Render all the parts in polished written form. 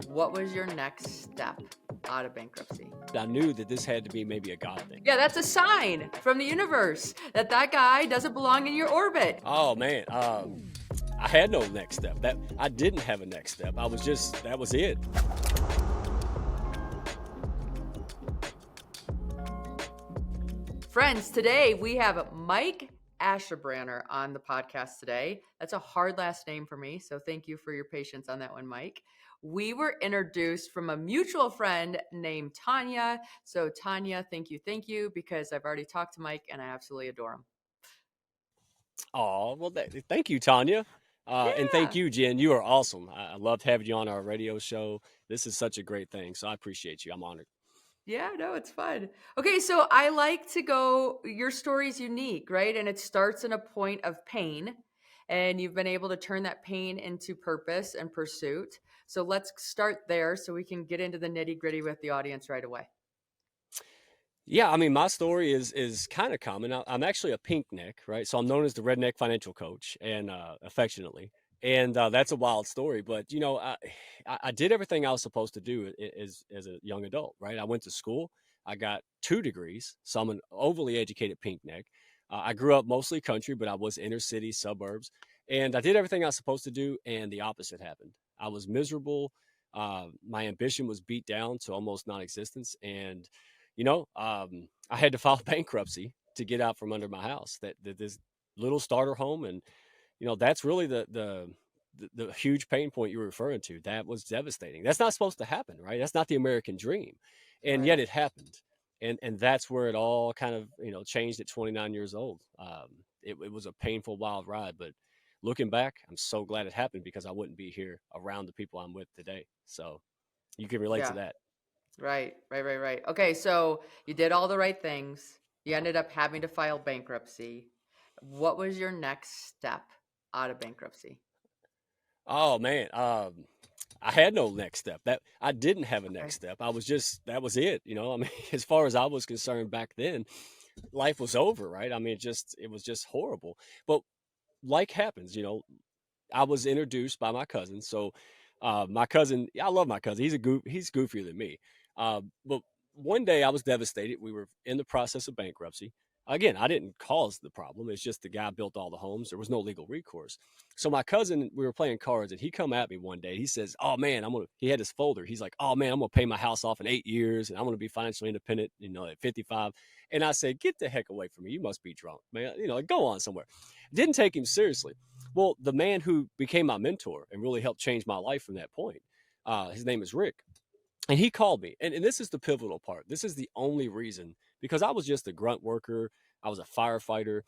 What was your next step out of bankruptcy? I knew that this had to be maybe a God thing. Yeah, that's a sign from the universe that that guy doesn't belong in your orbit. Oh man, I had no next step. That I didn't have a next step. I was just that was it. Friends, today we have Mike Asherbranner on the podcast today. That's a hard last name for me, so thank you for your patience on that one, Mike. We were introduced from a mutual friend named Tanya. So, Tanya, thank you, because I've already talked to Mike and I absolutely adore him. Oh well, thank you, Tanya, and thank Yeah. you, Jen. You are awesome. I loved having you on our radio show. This is such a great thing, so I appreciate you. I'm honored. Yeah, no, it's fun. Okay, so I like to go, your story's unique, right? And it starts in a point of pain, and you've been able to turn that pain into purpose and pursuit. So let's start there so we can get into the nitty gritty with the audience right away. Yeah, I mean, my story is kind of common. I'm actually a pink neck, right? So I'm known as the redneck financial coach, and affectionately, and that's a wild story. But I did everything I was supposed to do as a young adult, right? I went to school. I got 2 degrees, so I'm an overly educated pink neck. I grew up mostly country, but I was inner city, suburbs, and I did everything I was supposed to do, and the opposite happened. I was miserable. My ambition was beat down to almost non-existence, and I had to file bankruptcy to get out from under my house. That this little starter home, and that's really the huge pain point you're referring to. That was devastating. That's not supposed to happen, right? That's not the American dream, and yet Right. it happened, and that's where it all kind of changed at 29 years old. It was a painful, wild ride, but looking back, I'm so glad it happened because I wouldn't be here around the people I'm with today. So you can relate to Yeah. that. Right. Okay, so you did all the right things. You ended up having to file bankruptcy. What was your next step out of bankruptcy? Oh man, I had no next step. That I didn't have a next Okay. step. I was just that was it. I mean, as far as I was concerned back then, life was over, right? I mean, it was just horrible. But like happens, I was introduced by my cousin. So my cousin, I love my cousin. He's goofier than me. But one day I was devastated. We were in the process of bankruptcy. Again, I didn't cause the problem. It's just the guy built all the homes. There was no legal recourse. So my cousin, we were playing cards, and he come at me one day. He says, "Oh man, I'm gonna." He had his folder. He's like, "Oh man, I'm gonna pay my house off in 8 years, and I'm gonna be financially independent. At 55." And I said, "Get the heck away from me! You must be drunk, man. Go on somewhere." Didn't take him seriously. Well, the man who became my mentor and really helped change my life from that point, his name is Rick. And he called me. And this is the pivotal part. This is the only reason, because I was just a grunt worker. I was a firefighter.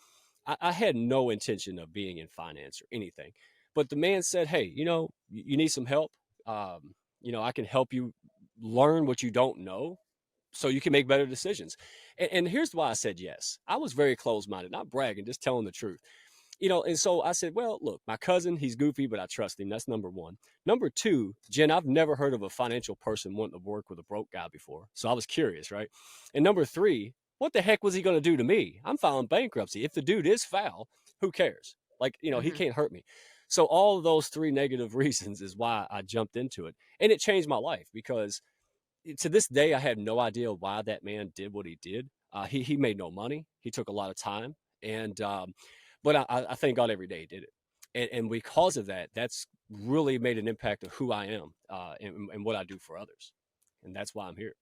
I had no intention of being in finance or anything. But the man said, "Hey, you need some help. I can help you learn what you don't know so you can make better decisions." And here's why I said yes. I was very close minded, not bragging, just telling the truth. And so I said, well, look, my cousin, he's goofy, but I trust him. That's number one. Number two, Jen, I've never heard of a financial person wanting to work with a broke guy before. So I was curious, right? And number three, what the heck was he going to do to me? I'm filing bankruptcy. If the dude is foul, who cares? Like, he Hmm. can't hurt me. So all of those three negative reasons is why I jumped into it. And it changed my life because to this day, I have no idea why that man did what he did. He made no money. He took a lot of time, and but I thank God every day he did it, and because of that, that's really made an impact of who I am and what I do for others, and that's why I'm here.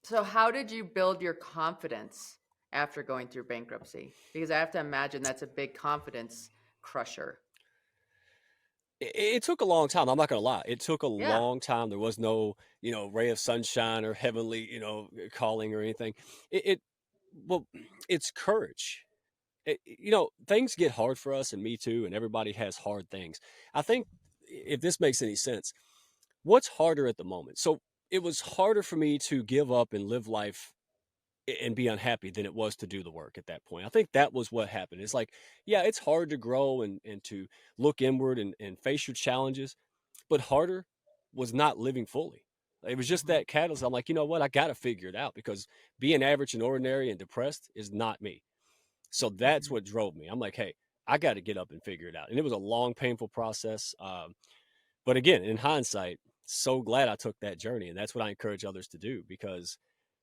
So, how did you build your confidence after going through bankruptcy? Because I have to imagine that's a big confidence crusher. It took a long time. I'm not gonna lie. It took a Yeah. long time. There was no, ray of sunshine or heavenly, calling or anything. It well, it's courage. Things get hard for us, and me too, and everybody has hard things. I think if this makes any sense, what's harder at the moment? So it was harder for me to give up and live life and be unhappy than it was to do the work at that point. I think that was what happened. It's like, yeah, it's hard to grow and to look inward and face your challenges, but harder was not living fully. It was just Hmm. that catalyst. I'm like, you know what? I got to figure it out because being average and ordinary and depressed is not me. So that's Hmm. what drove me. I'm like, hey, I got to get up and figure it out. And it was a long, painful process. But again, in hindsight, so glad I took that journey. And that's what I encourage others to do, because,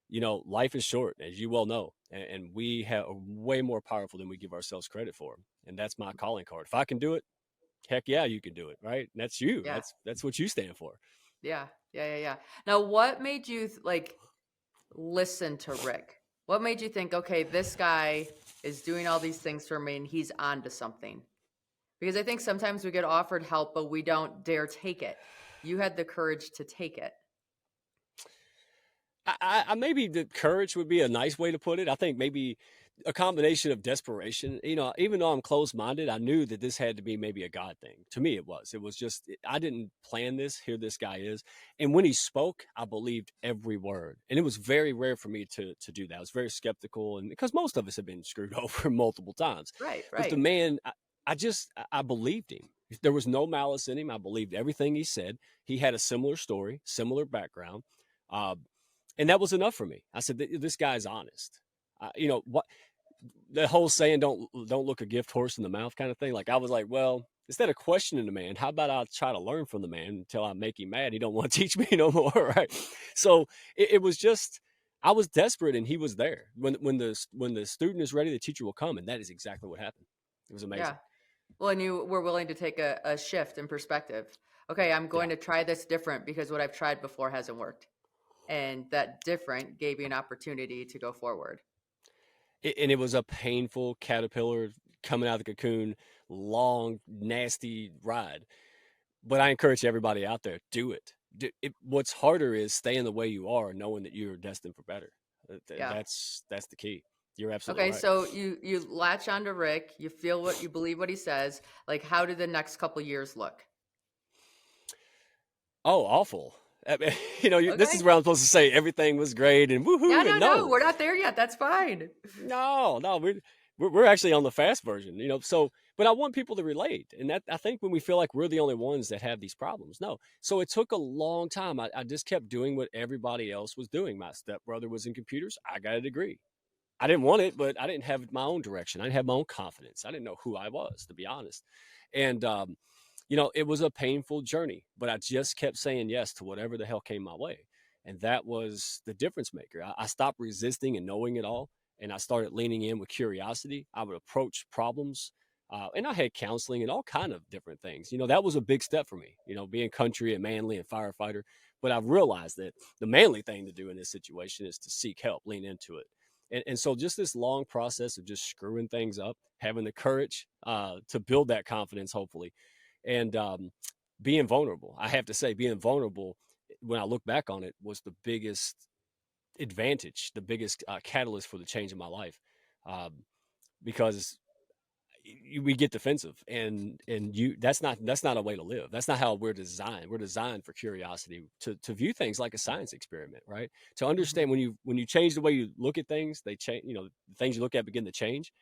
life is short, as you well know, and we are way more powerful than we give ourselves credit for. And that's my calling card. If I can do it, heck yeah, you can do it. Right. And that's you. Yeah. That's what you stand for. Yeah. Yeah. Yeah. Yeah. Now, what made you listen to Rick? What made you think, okay, this guy is doing all these things for me and he's on to something? Because I think sometimes we get offered help, but we don't dare take it. You had the courage to take it. I maybe the courage would be a nice way to put it. I think maybe a combination of desperation. Even though I'm closed minded, I knew that this had to be maybe a God thing. To me, it was. It was just, I didn't plan this. Here this guy is. And when he spoke, I believed every word. And it was very rare for me to do that. I was very skeptical, and because most of us have been screwed over multiple times. Right. But the Right. man, I believed him. There was no malice in him. I believed everything he said. He had a similar story, similar background. Uh, and that was enough for me. I said, this guy's honest. What the whole saying, don't look a gift horse in the mouth kind of thing. Like, I was like, well, instead of questioning the man, how about I try to learn from the man until I make him mad? He don't want to teach me no more. Right. So it was just, I was desperate, and he was there. When the student is ready, the teacher will come. And that is exactly what happened. It was Yeah. amazing. Well, and you were willing to take a shift in perspective. Okay, I'm Yeah. going to try this different because what I've tried before hasn't worked. And that different gave you an opportunity to go forward. And it was a painful caterpillar coming out of the cocoon, long, nasty ride. But I encourage everybody out there, do it. What's harder is staying the way you are, knowing that you're destined for better. Yeah. That's the key. You're absolutely Okay, right. so you latch onto Rick, you feel what you believe what he says. Like, how do the next couple years look? Oh, awful. I mean, this is Okay. where I'm supposed to say everything was great and Yeah, woohoo, and no, no, we're not there yet. That's fine. no, we're actually on the fast version, So, but I want people to relate, and that I think when we feel like we're the only ones that have these problems, no. So it took a long time. I just kept doing what everybody else was doing. My stepbrother was in computers. I got a degree. I didn't want it, but I didn't have my own direction. I didn't have my own confidence. I didn't know who I was, to be honest. And it was a painful journey, but I just kept saying yes to whatever the hell came my way. And that was the difference maker. I stopped resisting and knowing it all. And I started leaning in with curiosity. I would approach problems. And I had counseling and all kind of different things. That was a big step for me, being country and manly and firefighter. But I've realized that the manly thing to do in this situation is to seek help, lean into it. And so just this long process of just screwing things up, having the courage to build that confidence, hopefully, and being vulnerable. I have to say, being vulnerable, when I look back on it, was the biggest advantage, the biggest catalyst for the change in my life, because we get defensive, and that's not a way to live. That's not how we're designed. We're designed for curiosity, to view things like a science experiment, right? To Hmm. understand when you change the way you look at things, they change. The things you look at begin to change.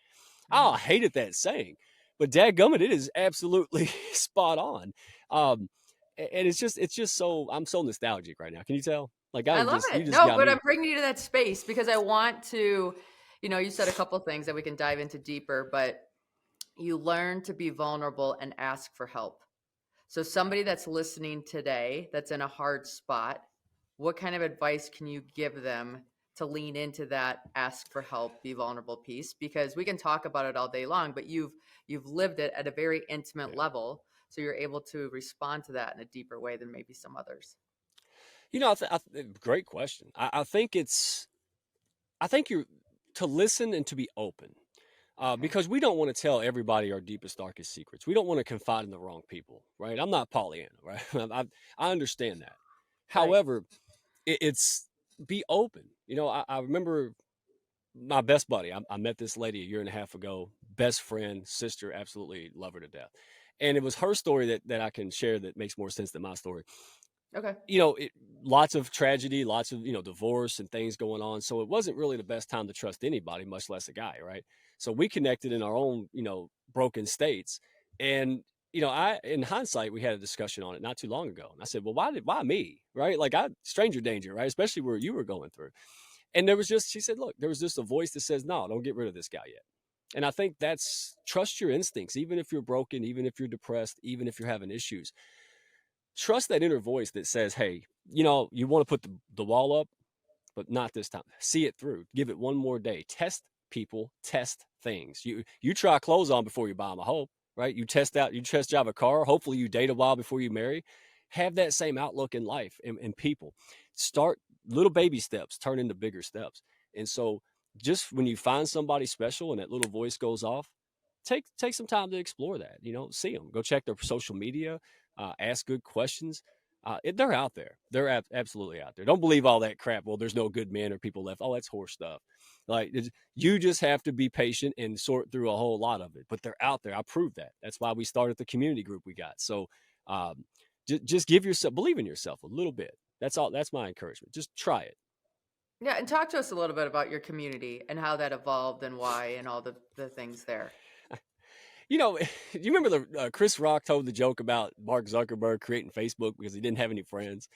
Oh, I Hmm. hated that saying, but dadgummit, it is absolutely spot on. Um, and it's just so, I'm so nostalgic right now. Can you tell? Like, I love you it. just No, got but I'm me. bringing you to that space because I want to, you said a couple things that we can dive into deeper, but you learn to be vulnerable and ask for help. So, somebody that's listening today that's in a hard spot, what kind of advice can you give them to lean into that ask for help, be vulnerable piece? Because we can talk about it all day long, but you've lived it at a very intimate Yeah. level, so you're able to respond to that in a deeper way than maybe some others. Great question. I think you're to listen and to be open. Okay. Because we don't want to tell everybody our deepest, darkest secrets. We don't want to confide in the wrong people, right? I'm not Pollyanna, right? I understand that. Right. However, it's be open. I remember my best buddy. I met this lady a year and a half ago. Best friend, sister, absolutely love her to death. And it was her story that I can share that makes more sense than my story. Okay. Lots of tragedy, lots of divorce and things going on. So it wasn't really the best time to trust anybody, much less a guy, right? So we connected in our own broken states, and I in hindsight we had a discussion on it not too long ago, and I said, well, why me, right? Like, I stranger danger, right? Especially where you were going through. And she said, look, there was just a voice that says, no, don't get rid of this guy yet. And I think that's trust your instincts, even if you're broken, even if you're depressed, even if you're having issues. trust that inner voice that says, hey, you know, you want to put the wall up, but not this time. See it through. Give it one more day. Test people, test things. You try clothes on before you buy them a home, right? You test drive a car. Hopefully you date a while before you marry. Have that same outlook in life and people. Start little baby steps, turn into bigger steps. And so just when you find somebody special and that little voice goes off, take some time to explore that. You know, see them, go check their social media, ask good questions. They're out there. They're absolutely out there. Don't believe all that crap. Well, there's no good men or people left. Oh, that's horse stuff. Like you just have to be patient and sort through a whole lot of it. But they're out there. I proved that. That's why we started the community group we got. So just give yourself, believe in yourself a little bit. That's all. That's my encouragement. Just try it. Yeah, and talk to us a little bit about your community and how that evolved and why and all the things there. You know, you remember the Chris Rock told the joke about Mark Zuckerberg creating Facebook because he didn't have any friends.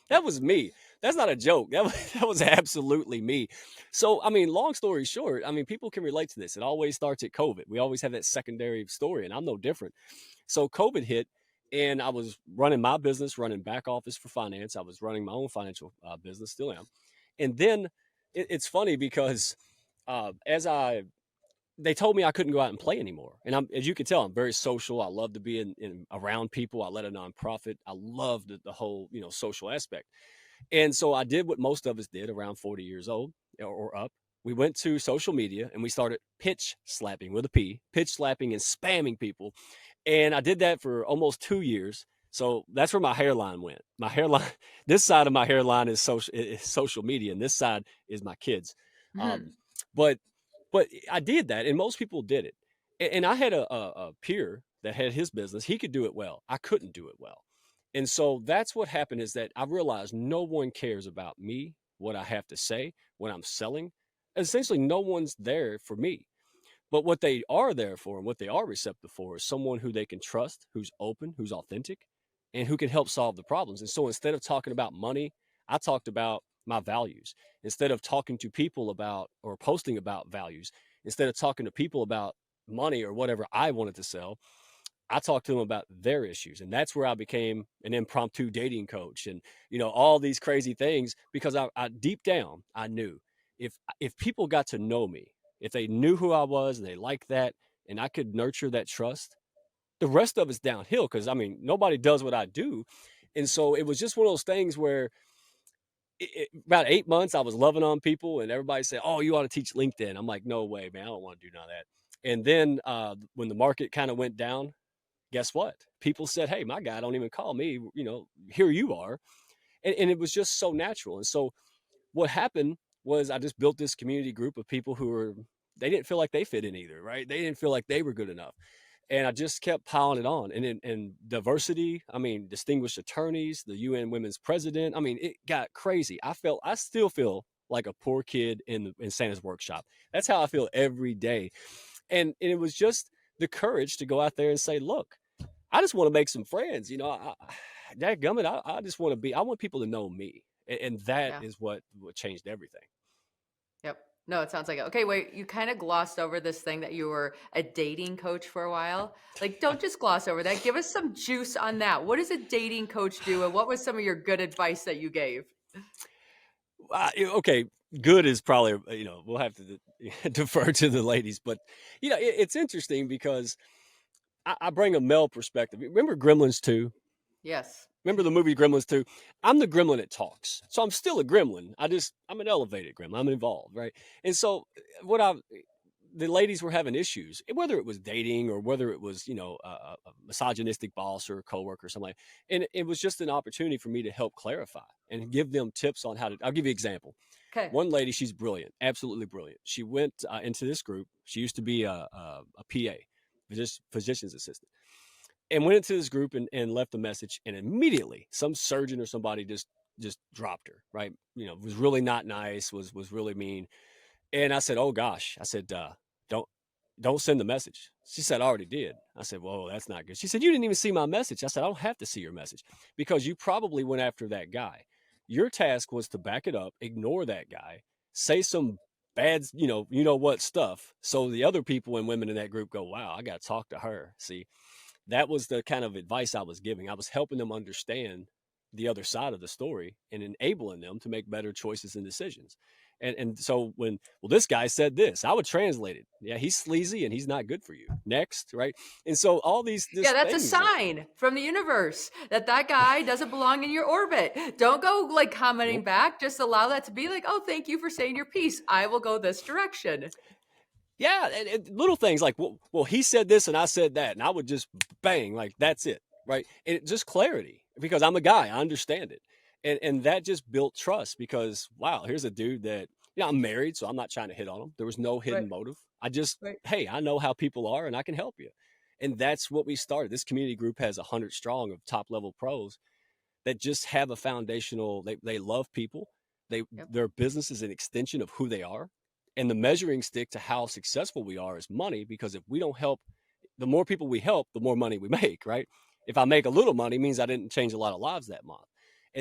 That was me. That's not a joke. That was absolutely me. So, I mean, long story short, I mean, people can relate to this. It always starts at COVID. We always have that secondary story, and I'm no different. So, COVID hit, and I was running my business, running back office for finance. I was running my own financial business, still am. And then it's funny because as I they told me I couldn't go out and play anymore. And as you can tell, I'm very social. I love to be in around people. I led a nonprofit. I loved the whole, you know, social aspect. And so I did what most of us did around 40 years old or up. We went to social media and we started pitch slapping with a P, pitch slapping and spamming people. And I did that for almost 2 years. So that's where my hairline went. My hairline, this side of my hairline is social media, and this side is my kids. Um, Mhm. but but I did that, and most people did it. And I had a peer that had his business. He could do it well. I couldn't do it well. And so that's what happened is that I realized no one cares about me, what I have to say, when I'm selling. Essentially, no one's there for me. But what they are there for and what they are receptive for is someone who they can trust, who's open, who's authentic, and who can help solve the problems. And so instead of talking about money, I talked about my values. Instead of talking to people about or posting about values, instead of talking to people about money or whatever I wanted to sell, I talked to them about their issues. And that's where I became an impromptu dating coach and, you know, all these crazy things because I deep down, I knew if people got to know me, if they knew who I was and they liked that and I could nurture that trust, the rest of it's downhill because I mean, nobody does what I do. And so it was just one of those things where about 8 months, I was loving on people, and everybody said, "Oh, you ought to teach LinkedIn." I'm like, "No way, man! I don't want to do none of that." And then when the market kind of went down, guess what? People said, "Hey, my guy don't even call me. You know, here you are," and it was just so natural. And so what happened was I just built this community group of people who were they didn't feel like they fit in either, right? They didn't feel like they were good enough, and I just kept piling it on. And diversity, I mean, distinguished attorneys, the UN Women's President. I mean, it got crazy. I still feel like a poor kid in Santa's workshop. That's how I feel every day. And it was just the courage to go out there and say, look, I just want to make some friends. You know, dadgummit, I just want to be. I want people to know me, and that Yeah. is what changed everything. Yep. No, it sounds like it. Okay, wait, you kind of glossed over this thing that you were a dating coach for a while. Like, don't just gloss over that. Give us some juice on that. What does a dating coach do, and what was some of your good advice that you gave? Okay, good is probably we'll have to defer to the ladies, but it's interesting because I bring a male perspective. Remember Gremlins 2? Yes. Remember the movie Gremlins 2? I'm the gremlin that talks. So I'm still a gremlin. I'm an elevated gremlin. I'm involved, right? And so what I the ladies were having issues, whether it was dating or whether it was, a misogynistic boss or a coworker or something like that. And it was just an opportunity for me to help clarify and give them tips on how to. I'll give you an example. Okay. One lady, she's brilliant, absolutely brilliant. She went into this group. She used to be a PA, physician's assistant, and went into this group and left a message. And immediately, some surgeon or somebody just dropped her. Right, was really not nice. Was really mean. And I said, "Oh gosh," I said, "Don't don't send the message." She said, "I already did." I said, "Whoa, that's not good." She said, "You didn't even see my message." I said, "I don't have to see your message because you probably went after that guy. Your task was to back it up, ignore that guy, say some bad, what stuff. So the other people and women in that group go, wow, I got to talk to her." See, that was the kind of advice I was giving. I was helping them understand the other side of the story and enabling them to make better choices and decisions. And so when, well, this guy said this, I would translate it. Yeah, he's sleazy and he's not good for you. Next, right? And so all these Yeah, this that's a things. sign from the universe that that guy doesn't belong in your orbit. Don't go like commenting Nope. back. Just allow that to be like, oh, thank you for saying your piece. I will go this direction. Yeah, and little things like, well, he said this and I said that, and I would just bang, like that's it, right? And just clarity because I'm a guy, I understand it, and that just built trust because wow, here's a dude that I'm married, so I'm not trying to hit on him. There was no Right, hidden motive. I just, right. hey, I know how people are, and I can help you, and that's what we started. This community group has 100 strong of top level pros that just have a foundational. They love people. Yep. Their business is an extension of who they are, and the measuring stick to how successful we are is money. Because if we don't help, the more people we help, the more money we make. Right? If I make a little money, means I didn't change a lot of lives that month,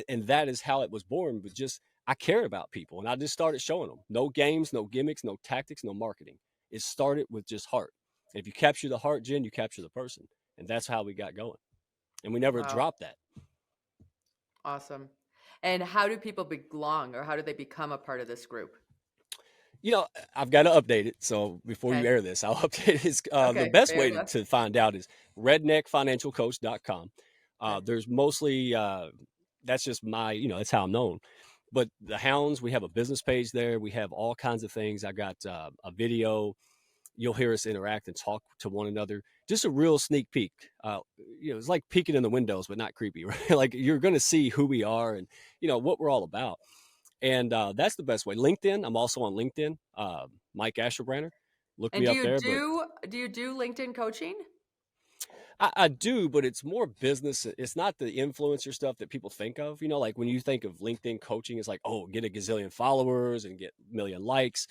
and that is how it was born. But just I cared about people, and I just started showing them no games, no gimmicks, no tactics, no marketing. It started with just heart. And if you capture the heart, Jen, you capture the person, and that's how we got going. And we never Wow. dropped that. Awesome. And how do people belong or how do they become a part of this group? I've got to update it. So before you Okay. air this, I'll update it. The Okay. best Fair way enough. to find out is redneckfinancialcoach.com. Okay. There's mostly, that's just that's how I'm known. But the Hounds, we have a business page there. We have all kinds of things. I got a video. You'll hear us interact and talk to one another. Just a real sneak peek. It's like peeking in the windows, but not creepy, right? Like you're going to see who we are and, what we're all about. And that's the best way. LinkedIn, I'm also on LinkedIn, Mike Asherbranner. Look And me do up you there. But do LinkedIn coaching? I do, but it's more business. It's not the influencer stuff that people think of. Like when you think of LinkedIn coaching, it's like, oh, get a gazillion followers and get a million likes,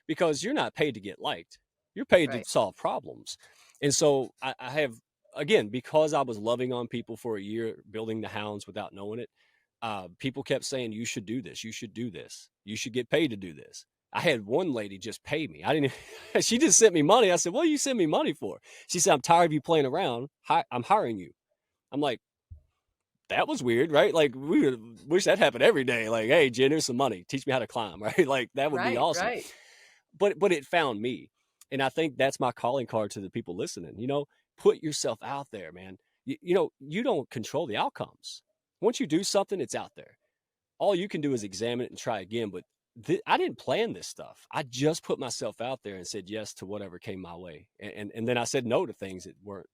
because you're not paid to get liked. You're paid to Right. solve problems. And so I have, again, because I was loving on people for a year, building the Hounds without knowing it. People kept saying, you should do this. You should do this. You should get paid to do this. I had one lady just pay me. I didn't, she just sent me money. I said, what do you send me money for? She said, I'm tired of you playing around. I'm hiring you. I'm like, that was weird, right? Like we would wish that happened every day. Like, hey, Jen, here's some money. Teach me how to climb, right? Like that would be Right. awesome. Right. But it found me. And I think that's my calling card to the people listening. Put yourself out there, man. You don't control the outcomes. Once you do something, it's out there. All you can do is examine it and try again. But I didn't plan this stuff. I just put myself out there and said yes to whatever came my way. And then I said no to things that weren't.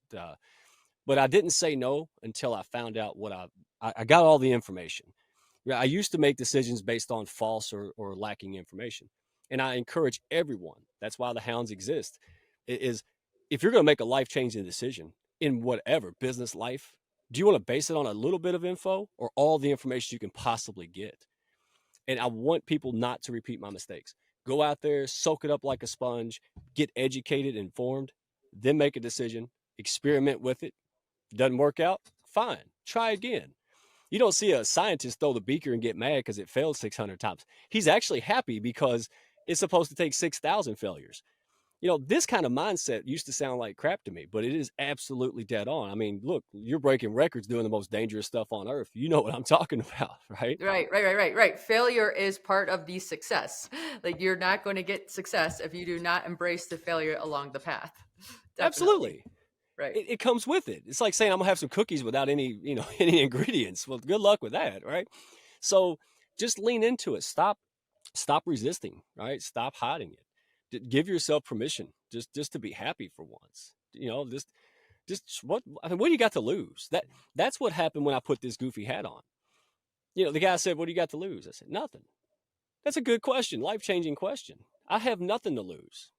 But I didn't say no until I found out what I got all the information. I used to make decisions based on false or lacking information. And I encourage everyone, that's why the Hounds exist, is if you're going to make a life-changing decision in whatever business life, do you want to base it on a little bit of info or all the information you can possibly get? And I want people not to repeat my mistakes. Go out there, soak it up like a sponge, get educated, informed, then make a decision, experiment with it. Doesn't work out? Fine. Try again. You don't see a scientist throw the beaker and get mad because it failed 600 times. He's actually happy because it's supposed to take 6,000 failures. This kind of mindset used to sound like crap to me, but it is absolutely dead on. I mean, look, you're breaking records doing the most dangerous stuff on earth. You know what I'm talking about, right? Right. Failure is part of the success. Like you're not going to get success if you do not embrace the failure along the path. Definitely. Absolutely. Right. It comes with it. It's like saying I'm gonna have some cookies without any, any ingredients. Well, good luck with that, right? So just lean into it. Stop resisting, right? Stop hiding it. Give yourself permission just to be happy for once. Just what do you got to lose? That's what happened when I put this goofy hat on. The guy said, "What do you got to lose?" I said, "Nothing." That's a good question, life-changing question. I have nothing to lose.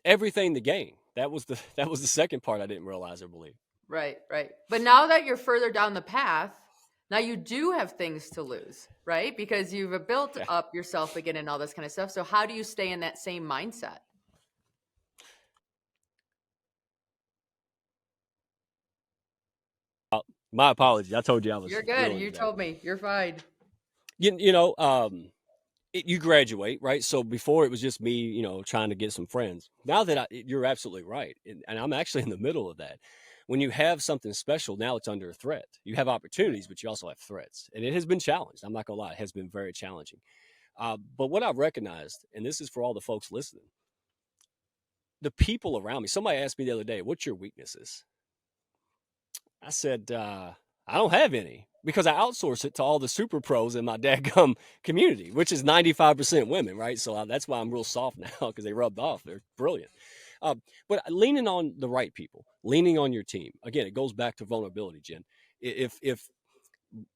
Everything to gain. That was the second part I didn't realize or believe. Right. But now that you're further down the path, now you do have things to lose, right? Because you've built Yeah. up yourself again and all this kind of stuff. So how do you stay in that same mindset? My apologies. I told you I was You're good. ruining You that. told me. You're fine. You graduate, right? So before it was just me, trying to get some friends. Now that you're absolutely right, and I'm actually in the middle of that. when you have something special, now it's under a threat. You have opportunities, but you also have threats. And it has been challenged. I'm not going to lie. It has been very challenging. But what I've recognized, and this is for all the folks listening, the people around me, somebody asked me the other day, what's your weaknesses? I said, I don't have any, because I outsource it to all the super pros in my dadgum community, which is 95% women, right? So that's why I'm real soft now, because they rubbed off. They're brilliant. But leaning on the right people, leaning on your team. Again, it goes back to vulnerability, Jen. If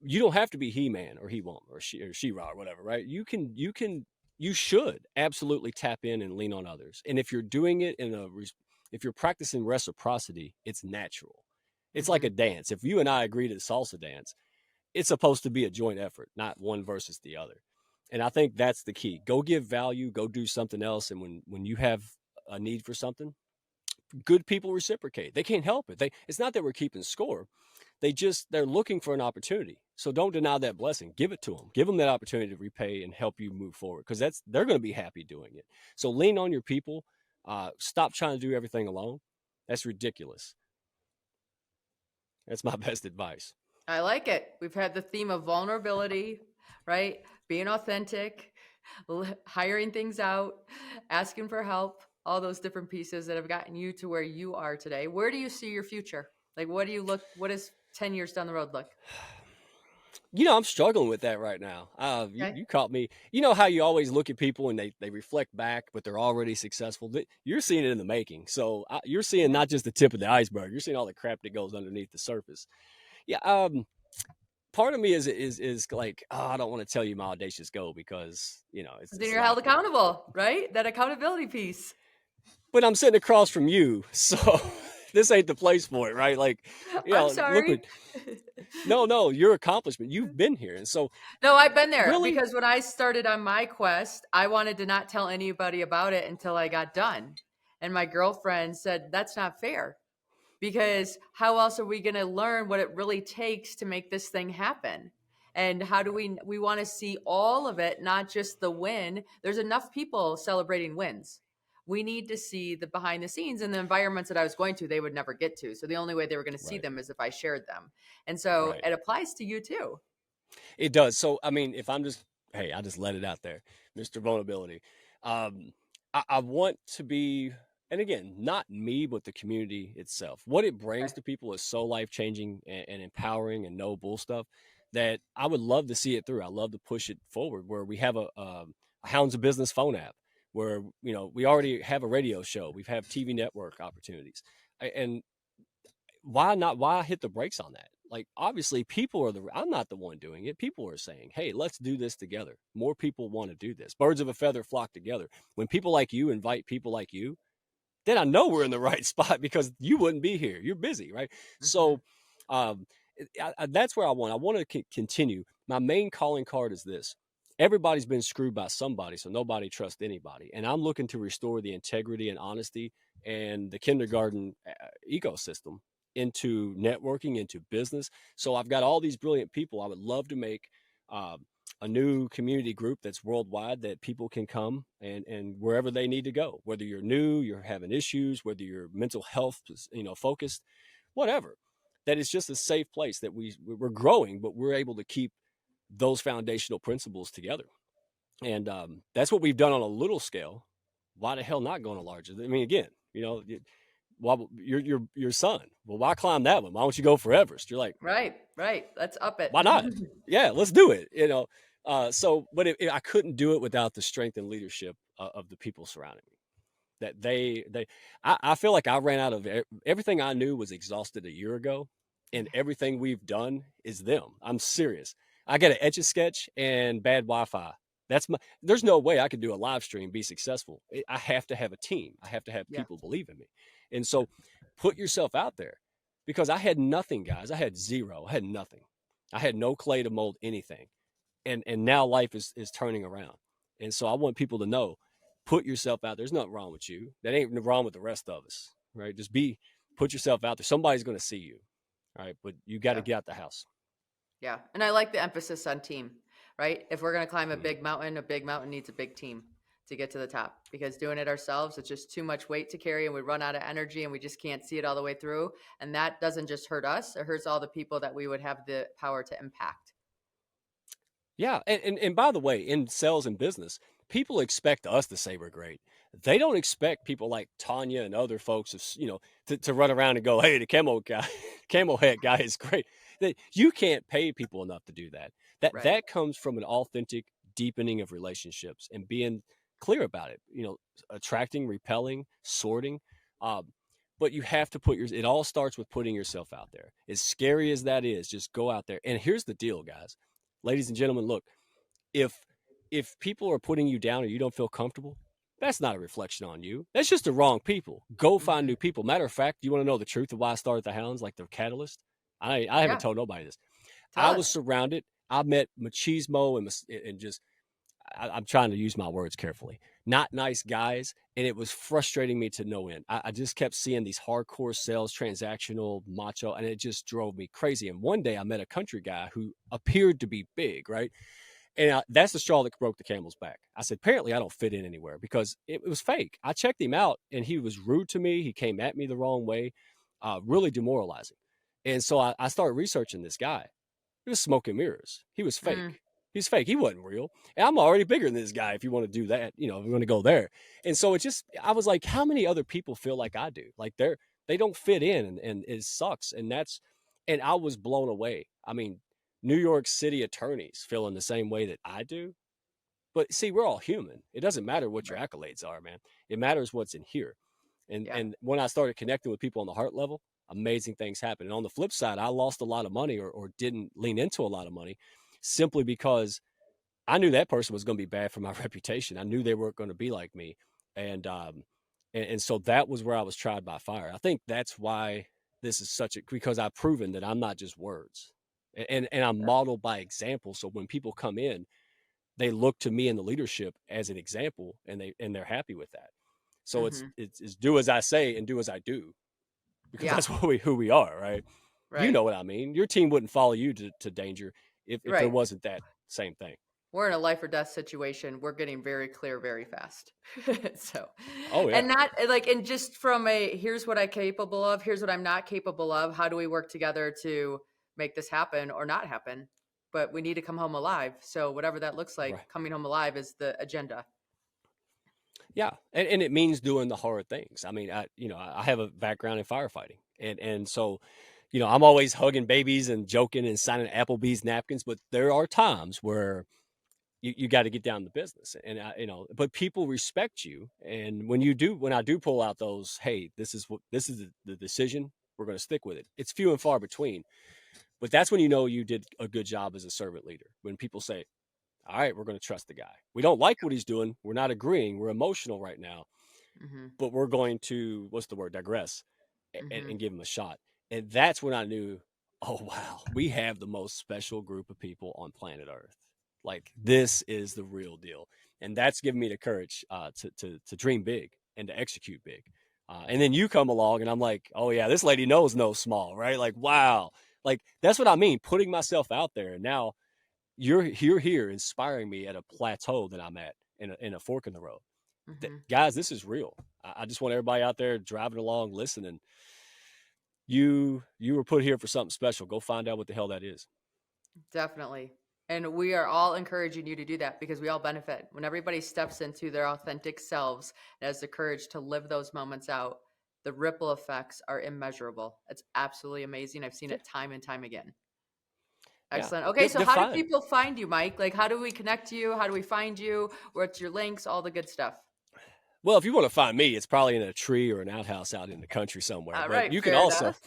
you don't have to be He-Man or He-Woman or She-Ra or whatever, right? You should absolutely tap in and lean on others. And if you're doing it if you're practicing reciprocity, it's natural. It's like a dance. If you and I agree to the salsa dance, it's supposed to be a joint effort, not one versus the other. And I think that's the key. Go give value, go do something else. And when you have a need for something, good people reciprocate. They can't help it. It's not that we're keeping score. They're looking for an opportunity. So don't deny that blessing. Give it to them. Give them that opportunity to repay and help you move forward, because they're going to be happy doing it. So lean on your people. Stop trying to do everything alone. That's ridiculous. That's my best advice. I like it. We've had the theme of vulnerability, right? Being authentic, hiring things out, asking for help, all those different pieces that have gotten you to where you are today. Where do you see your future? Like, what does 10 years down the road look? I'm struggling with that right now. Okay. You caught me. You know how you always look at people and they reflect back, but they're already successful. You're seeing it in the making. So you're seeing not just the tip of the iceberg. You're seeing all the crap that goes underneath the surface. Yeah. Part of me is like, I don't want to tell you my audacious goal, because Then you're held accountable, right? That accountability piece. But I'm sitting across from you, so this ain't the place for it, right? Like, I'm sorry. No, your accomplishment. You've been here, and so No, I've been there, really, because when I started on my quest, I wanted to not tell anybody about it until I got done. And my girlfriend said, that's not fair, because how else are we going to learn what it really takes to make this thing happen? And how do we want to see all of it, not just the win. There's enough people celebrating wins. We need to see the behind the scenes, and the environments that I was going to, they would never get to. So the only way they were going to see right, them is if I shared them. And so right. it applies to you too. It does. So, I mean, if I'm just, hey, I just let it out there, Mr. Vulnerability. I want to be, and again, not me, but the community itself. What it brings Okay. to people is so life changing and empowering and no bull stuff, that I would love to see it through. I love to push it forward, where we have a Hounds of Business phone app, where, we already have a radio show. We've have TV network opportunities. And why hit the brakes on that? Like, obviously I'm not the one doing it. People are saying, hey, let's do this together. More people want to do this. Birds of a feather flock together. When people like you invite people like you, then I know we're in the right spot, because you wouldn't be here. You're busy, right? So um, that's where I want to continue. My main calling card is this. Everybody's been screwed by somebody, so nobody trusts anybody. And I'm looking to restore the integrity and honesty and the kindergarten ecosystem into networking, into business. So I've got all these brilliant people. I would love to make a new community group that's worldwide, that people can come and wherever they need to go, whether you're new, you're having issues, whether you're mental health, focused, whatever, that it's just a safe place, that we're growing, but we're able to keep those foundational principles together. And that's what we've done on a little scale. Why the hell not going to larger? I mean, again, well, your son. Well, why climb that one? Why don't you go for Everest? You're like, Right. Let's up it. why not? Yeah, let's do it. But I couldn't do it without the strength and leadership of the people surrounding me. That I feel like I ran out of everything I knew was exhausted a year ago, and everything we've done is them. I'm serious. I got an Etch-a-Sketch and bad Wi-Fi. There's no way I could do a live stream, be successful. I have to have a team. I have to have Yeah. people believe in me. And so put yourself out there, because I had nothing, guys. I had zero. I had nothing. I had no clay to mold anything. And now life is turning around. And so I want people to know, put yourself out. There's nothing wrong with you. That ain't wrong with the rest of us, right? Put yourself out there. Somebody's going to see you. All right. But you got to Yeah. get out the house. Yeah. And I like the emphasis on team, right? If we're going to climb a big mountain needs a big team to get to the top, because doing it ourselves, it's just too much weight to carry and we run out of energy and we just can't see it all the way through. And that doesn't just hurt us, it hurts all the people that we would have the power to impact. Yeah, and by the way, in sales and business, people expect us to say we're great. They don't expect people like Tanya and other folks, to run around and go, "Hey, the camel guy, camel head guy is great." You can't pay people enough to do that. That Right. that comes from an authentic deepening of relationships and being clear about it. Attracting, repelling, sorting. Um, but you have to it all starts with putting yourself out there. As scary as that is, just go out there. And here's the deal, guys, ladies and gentlemen, look, if people are putting you down or you don't feel comfortable, that's not a reflection on you. That's just the wrong people. Go find Hmm. new people. Matter of fact, you want to know the truth of why I started the Hounds, like the catalyst? I haven't Yeah. told nobody this. Tell I was us. surrounded. I met machismo and just I'm trying to use my words carefully. Not nice guys, and it was frustrating me to no end. I just kept seeing these hardcore sales, transactional, macho, and it just drove me crazy. And one day I met a country guy who appeared to be big, right? And that's the straw that broke the camel's back. I said, apparently I don't fit in anywhere because it was fake. I checked him out, and he was rude to me. He came at me the wrong way, really demoralizing. And so I started researching this guy. He was smoke and mirrors. He was Mm. fake. He's fake. He wasn't real. And I'm already bigger than this guy if you want to do that, if you want to go there. And so I was like, how many other people feel like I do? Like they don't fit in and it sucks. And I was blown away. I mean, New York City attorneys feeling the same way that I do. But see, we're all human. It doesn't matter what your Right. accolades are, man. It matters what's in here. And Yeah. and when I started connecting with people on the heart level, amazing things happen. And on the flip side, I lost a lot of money or didn't lean into a lot of money simply because I knew that person was going to be bad for my reputation. I knew they weren't going to be like me. And so that was where I was tried by fire. I think that's why this is because I've proven that I'm not just words. And I'm Yeah. modeled by example. So when people come in, they look to me in the leadership as an example and they're happy with that. So Hmm. it's do as I say and do as I do, because Yeah. that's who we are, right? You Right. know what I mean. Your team wouldn't follow you to danger if there Right. wasn't that same thing. We're in a life or death situation. We're getting very clear very fast. So, Oh and yeah, not like, and just from a here's what I'm capable of, here's what I'm not capable of. How do we work together to make this happen or not happen? But we need to come home alive. So, whatever that looks like, right. coming home alive is the agenda. Yeah, and it means doing the hard things. I mean, I have a background in firefighting, and so I'm always hugging babies and joking and signing Applebee's napkins. But there are times where you got to get down to business, and but people respect you. And when I do pull out those, hey, this is the decision. We're going to stick with it. It's few and far between, but that's when you did a good job as a servant leader. When people say, all right, we're going to trust the guy. We don't like what he's doing. We're not agreeing. We're emotional right now, Hmm. but we're going to, what's the word, digress Hmm. and give him a shot. And that's when I knew, oh, wow, we have the most special group of people on planet Earth. Like, this is the real deal. And that's given me the courage to dream big and to execute big. And then you come along, and I'm like, oh, yeah, this lady knows no small, right? Like, wow. Like, that's what I mean, putting myself out there. And now you're here inspiring me at a plateau that I'm at in a fork in the road. Hmm. Guys, this is real. I just want everybody out there driving along, listening. You were put here for something special. Go find out what the hell that is. Definitely. And we are all encouraging you to do that because we all benefit. When everybody steps into their authentic selves and has the courage to live those moments out, the ripple effects are immeasurable. It's absolutely amazing. I've seen Yeah, it time and time again. yeah. Excellent. Okay, so how do Define. people find you, Mike? Like, how do we connect to you? How do we find you? What's your links? All the good stuff. Well, if you want to find me, it's probably in a tree or an outhouse out in the country somewhere. All But right, you can fair also enough.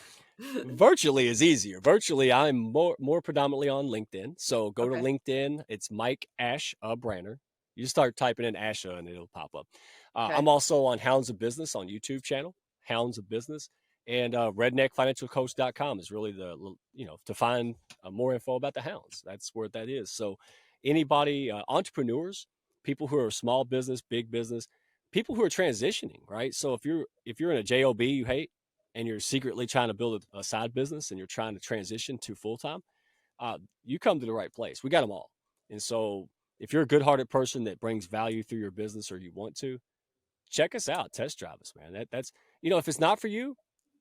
virtually is easier. Virtually, I'm more predominantly on LinkedIn. So go to Okay. LinkedIn. It's Mike Ash Branner. You start typing in Asha and it'll pop up. I'm Okay. also on Hounds of Business on YouTube channel, Hounds of Business, and redneckfinancialcoach.com is really to find more info about the Hounds. That's where that is. So anybody, entrepreneurs, people who are small business, big business, people who are transitioning, right? So if you're in a job you hate and you're secretly trying to build a side business and you're trying to transition to full time, you come to the right place. We got them all. And so if you're a good-hearted person that brings value through your business or you want to, check us out, test drive us, man. That's if it's not for you,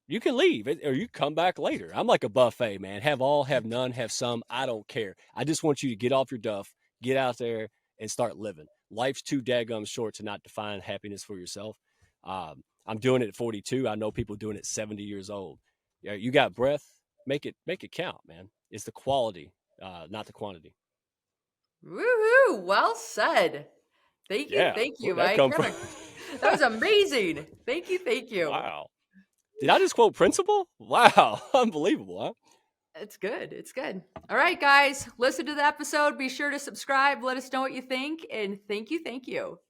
you can leave or you come back later. I'm like a buffet, man. Have all, have none, have some. I don't care. I just want you to get off your duff, get out there and start living. Life's too daggum short to not define happiness for yourself. I'm doing it at 42. I know people doing it at 70 years old. Yeah, you got breath. Make it count, man. It's the quality, not the quantity. Woohoo! Well said. Yeah, Thank you, where'd that Mike. come from? That was amazing. Thank you. Wow. Did I just quote Principal? Wow, unbelievable, huh? It's good. It's good. All right, guys, listen to the episode. Be sure to subscribe. Let us know what you think. And thank you.